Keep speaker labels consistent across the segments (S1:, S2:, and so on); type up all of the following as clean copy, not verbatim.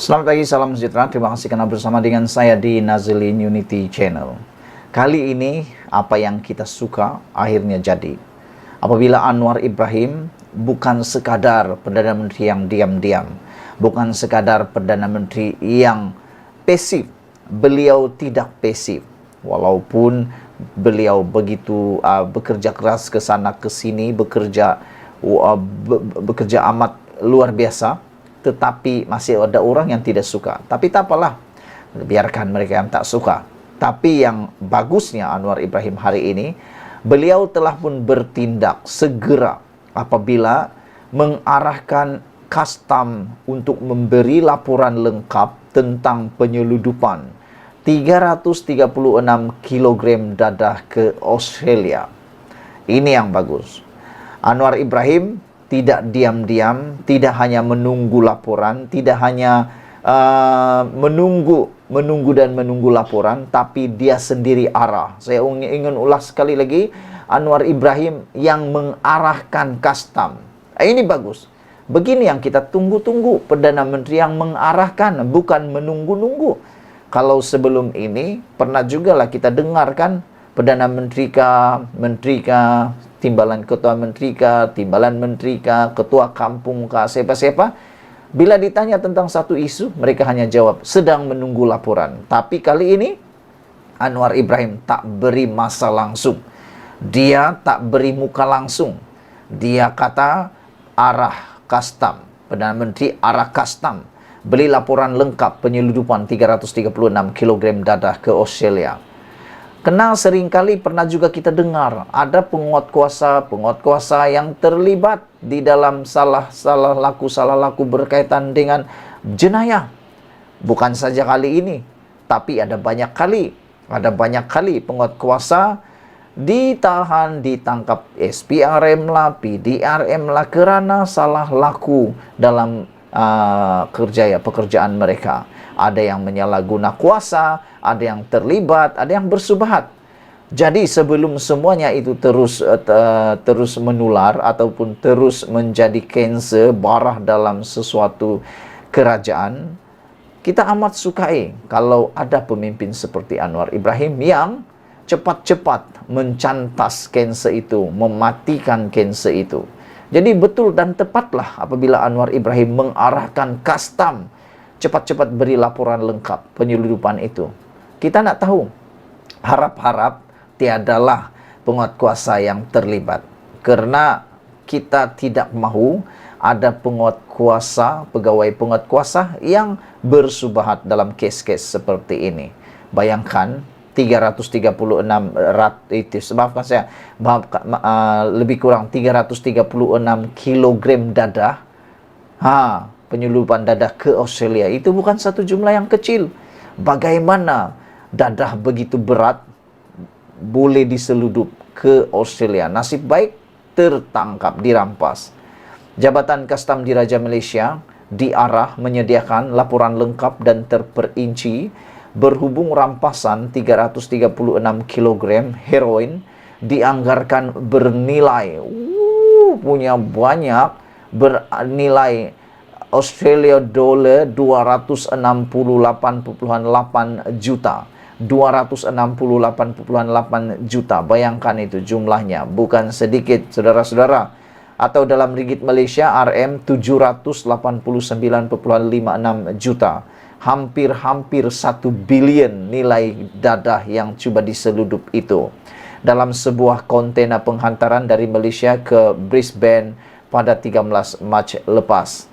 S1: Selamat pagi, salam sejahtera. Terima kasih karena bersama dengan saya di Nazilin Unity Channel. Kali ini, apa yang kita suka akhirnya jadi. Apabila Anwar Ibrahim bukan sekadar Perdana Menteri yang diam-diam, bukan sekadar Perdana Menteri yang pasif. Beliau tidak pasif. Walaupun beliau begitu bekerja keras ke sana ke sini, bekerja amat luar biasa, tetapi masih ada orang yang tidak suka. Tapi tak apalah, biarkan mereka yang tak suka. Tapi yang bagusnya Anwar Ibrahim hari ini, beliau telah pun bertindak segera apabila mengarahkan Kastam untuk memberi laporan lengkap tentang penyeludupan 336 kg dadah ke Australia. Ini yang bagus. Anwar Ibrahim tidak diam-diam, tidak hanya menunggu laporan, tidak hanya menunggu laporan, tapi dia sendiri arah. Saya ingin ulas sekali lagi, Anwar Ibrahim yang mengarahkan Kastam. Ini bagus. Begini yang kita tunggu-tunggu, Perdana Menteri yang mengarahkan, bukan menunggu-nunggu. Kalau sebelum ini, pernah juga lah kita dengarkan, Perdana Menteri kah, timbalan ketua menteri kah, timbalan menteri kah, ketua kampung kah, siapa-siapa. Bila ditanya tentang satu isu, mereka hanya jawab, sedang menunggu laporan. Tapi kali ini, Anwar Ibrahim tak beri masa langsung. Dia tak beri muka langsung. Dia kata, arah Kastam. Perdana Menteri arah Kastam. Beli laporan lengkap penyeludupan 336 kg dadah ke Australia. Kenal seringkali pernah juga kita dengar ada penguat kuasa yang terlibat di dalam salah laku berkaitan dengan jenayah. Bukan saja kali ini, tapi ada banyak kali penguat kuasa ditahan, ditangkap SPRM lah, PDRM lah kerana salah laku dalam pekerjaan mereka. Ada yang menyalahguna kuasa, ada yang terlibat, ada yang bersubahat. Jadi sebelum semuanya itu terus menular ataupun terus menjadi kanser barah dalam sesuatu kerajaan, kita amat sukai kalau ada pemimpin seperti Anwar Ibrahim yang cepat-cepat mencantas kanser itu, mematikan kanser itu. Jadi betul dan tepatlah apabila Anwar Ibrahim mengarahkan Kastam cepat-cepat beri laporan lengkap penyeludupan itu. Kita nak tahu, harap-harap tiadalah penguat kuasa yang terlibat. Karena kita tidak mahu ada penguat kuasa, pegawai penguat kuasa yang bersubahat dalam kes-kes seperti ini. Bayangkan 336 lebih kurang 336 kilogram dadah. Penyeludupan dadah ke Australia itu bukan satu jumlah yang kecil. Bagaimana dadah begitu berat boleh diseludup ke Australia? Nasib baik tertangkap, dirampas. Jabatan Kastam Diraja Malaysia diarah menyediakan laporan lengkap dan terperinci berhubung rampasan 336 kg heroin dianggarkan bernilai punya banyak, bernilai Australia dollar 268,8 juta. 268,8 juta. Bayangkan itu jumlahnya. Bukan sedikit, saudara-saudara. Atau dalam ringgit Malaysia, RM 789,56 juta. Hampir 1 bilion nilai dadah yang cuba diseludup itu. Dalam sebuah kontena penghantaran dari Malaysia ke Brisbane pada 13 Mac lepas.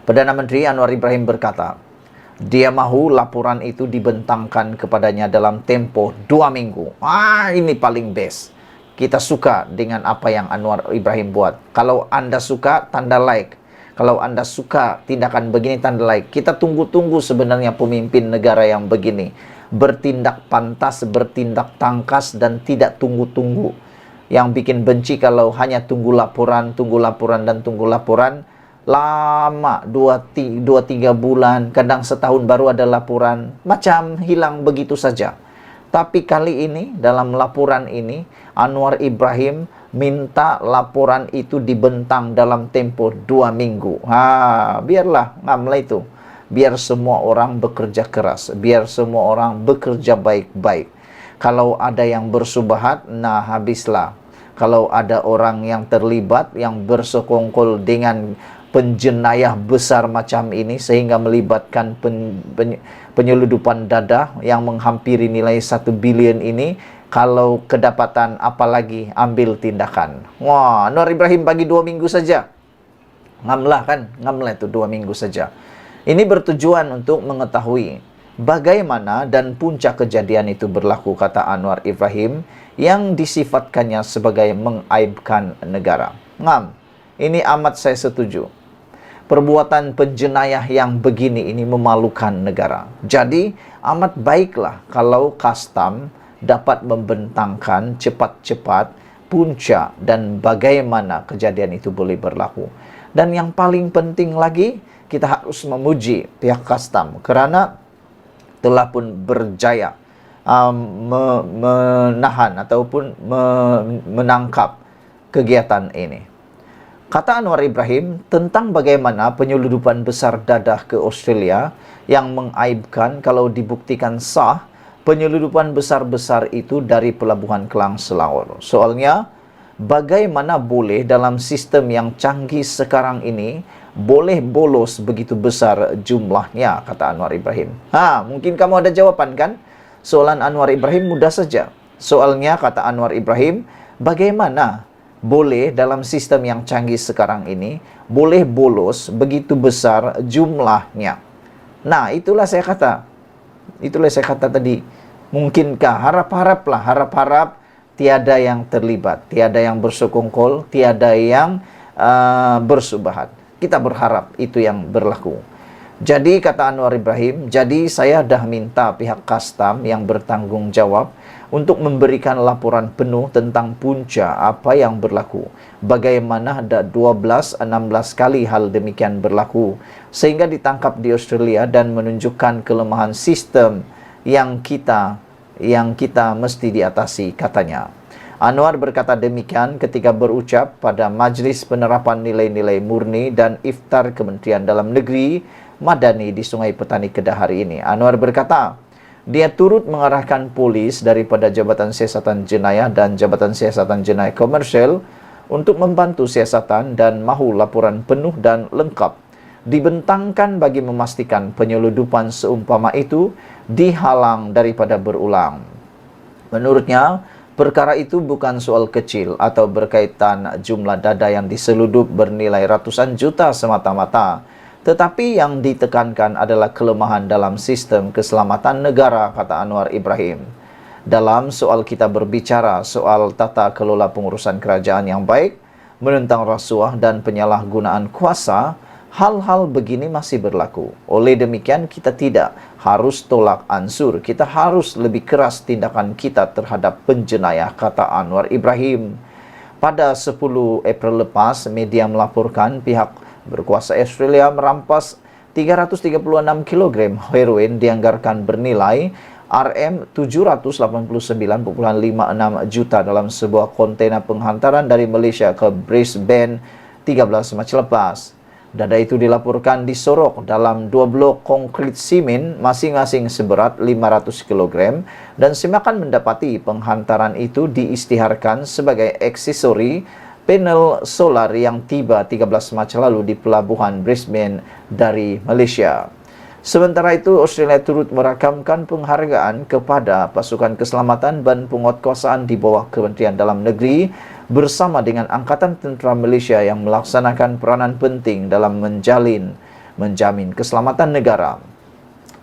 S1: Perdana Menteri Anwar Ibrahim berkata, dia mahu laporan itu dibentangkan kepadanya dalam tempoh 2 minggu. Ini paling best. Kita suka dengan apa yang Anwar Ibrahim buat. Kalau anda suka, tanda like. Kalau anda suka tindakan begini, tanda like. Kita tunggu-tunggu sebenarnya pemimpin negara yang begini. Bertindak pantas, bertindak tangkas, dan tidak tunggu-tunggu. Yang bikin benci kalau hanya tunggu laporan, dan tunggu laporan. Lama, 2-3 bulan, kadang setahun baru ada laporan. Macam hilang begitu saja. Tapi kali ini, dalam laporan ini, Anwar Ibrahim minta laporan itu dibentang dalam tempo 2 minggu. Biarlah ngamla itu. biar semua orang bekerja keras, biar semua orang bekerja baik-baik. Kalau ada yang bersubahat, nah habislah. Kalau ada orang yang terlibat, yang bersekongkol dengan penjenayah besar macam ini sehingga melibatkan penyeludupan dada yang menghampiri nilai 1 bilion ini, kalau kedapatan apalagi ambil tindakan. Wah, Anwar Ibrahim bagi 2 minggu saja. Ngamlah kan, ngamlah itu 2 minggu saja. Ini bertujuan untuk mengetahui bagaimana dan puncak kejadian itu berlaku, kata Anwar Ibrahim, yang disifatkannya sebagai mengaibkan negara. Ngam, ini amat saya setuju. Perbuatan penjenayah yang begini ini memalukan negara. Jadi, amat baiklah kalau Kastam dapat membentangkan cepat-cepat puncak dan bagaimana kejadian itu boleh berlaku. Dan yang paling penting lagi, kita harus memuji pihak Kastam kerana telah pun berjaya menahan ataupun menangkap kegiatan ini. Kata Anwar Ibrahim tentang bagaimana penyeludupan besar dadah ke Australia yang mengaibkan kalau dibuktikan sah, penyeludupan besar-besar itu dari Pelabuhan Klang Selangor. Soalnya, bagaimana boleh dalam sistem yang canggih sekarang ini boleh bolos begitu besar jumlahnya, kata Anwar Ibrahim. Mungkin kamu ada jawaban kan? Soalan Anwar Ibrahim mudah saja. Soalnya, kata Anwar Ibrahim, bagaimana boleh dalam sistem yang canggih sekarang ini boleh bolos begitu besar jumlahnya? Nah, itulah saya kata tadi. Mungkinkah, harap-harap tiada yang terlibat, tiada yang bersekongkol, tiada yang bersubahat. Kita berharap itu yang berlaku. Jadi, kata Anwar Ibrahim, jadi saya dah minta pihak Kastam yang bertanggung jawab untuk memberikan laporan penuh tentang punca apa yang berlaku. Bagaimana ada 12-16 kali hal demikian berlaku sehingga ditangkap di Australia dan menunjukkan kelemahan sistem yang kita mesti diatasi, katanya. Anwar berkata demikian ketika berucap pada Majlis Penerapan Nilai-Nilai Murni dan Iftar Kementerian Dalam Negeri Madani di Sungai Petani Kedah hari ini. Anwar berkata, dia turut mengarahkan polis daripada Jabatan Siasatan Jenayah dan Jabatan Siasatan Jenayah Komersial untuk membantu siasatan dan mahu laporan penuh dan lengkap dibentangkan bagi memastikan penyeludupan seumpama itu dihalang daripada berulang. Menurutnya, perkara itu bukan soal kecil atau berkaitan jumlah dada yang diseludup bernilai ratusan juta semata-mata, tetapi yang ditekankan adalah kelemahan dalam sistem keselamatan negara, kata Anwar Ibrahim. Dalam soal kita berbicara soal tata kelola pengurusan kerajaan yang baik, menentang rasuah dan penyalahgunaan kuasa, hal-hal begini masih berlaku. Oleh demikian, kita tidak harus tolak ansur. Kita harus lebih keras tindakan kita terhadap penjenayah, kata Anwar Ibrahim. Pada 10 April lepas, media melaporkan pihak berkuasa Australia merampas 336 kg heroin dianggarkan bernilai RM789.56 juta dalam sebuah kontainer penghantaran dari Malaysia ke Brisbane 13 Mac lepas. Dada itu dilaporkan disorok dalam 2 blok konkrit simen masing-masing seberat 500 kg dan semakan mendapati penghantaran itu diisytiharkan sebagai aksesori panel solar yang tiba 13 Mac lalu di pelabuhan Brisbane dari Malaysia. Sementara itu, Australia turut merakamkan penghargaan kepada pasukan keselamatan dan penguatkuasaan di bawah Kementerian Dalam Negeri bersama dengan Angkatan Tentera Malaysia yang melaksanakan peranan penting dalam menjamin keselamatan negara.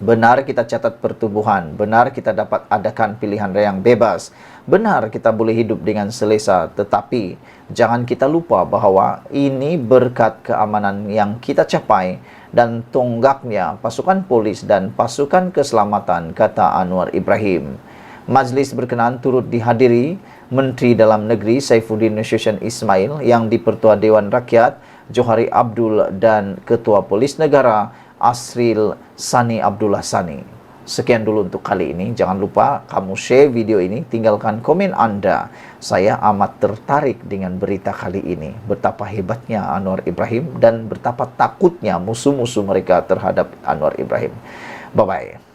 S1: Benar kita catat pertumbuhan, benar kita dapat adakan pilihan raya yang bebas, benar kita boleh hidup dengan selesa, tetapi jangan kita lupa bahawa ini berkat keamanan yang kita capai dan tonggaknya pasukan polis dan pasukan keselamatan, kata Anwar Ibrahim. Majlis berkenaan turut dihadiri Menteri Dalam Negeri Saifuddin Nasution Ismail, Yang di-Pertua Dewan Rakyat Johari Abdul dan Ketua Polis Negara Asril Sani Abdullah Sani. Sekian dulu untuk kali ini. Jangan lupa kamu share video ini, tinggalkan komen Anda. Saya amat tertarik dengan berita kali ini. Betapa hebatnya Anwar Ibrahim dan betapa takutnya musuh-musuh mereka terhadap Anwar Ibrahim. Bye-bye.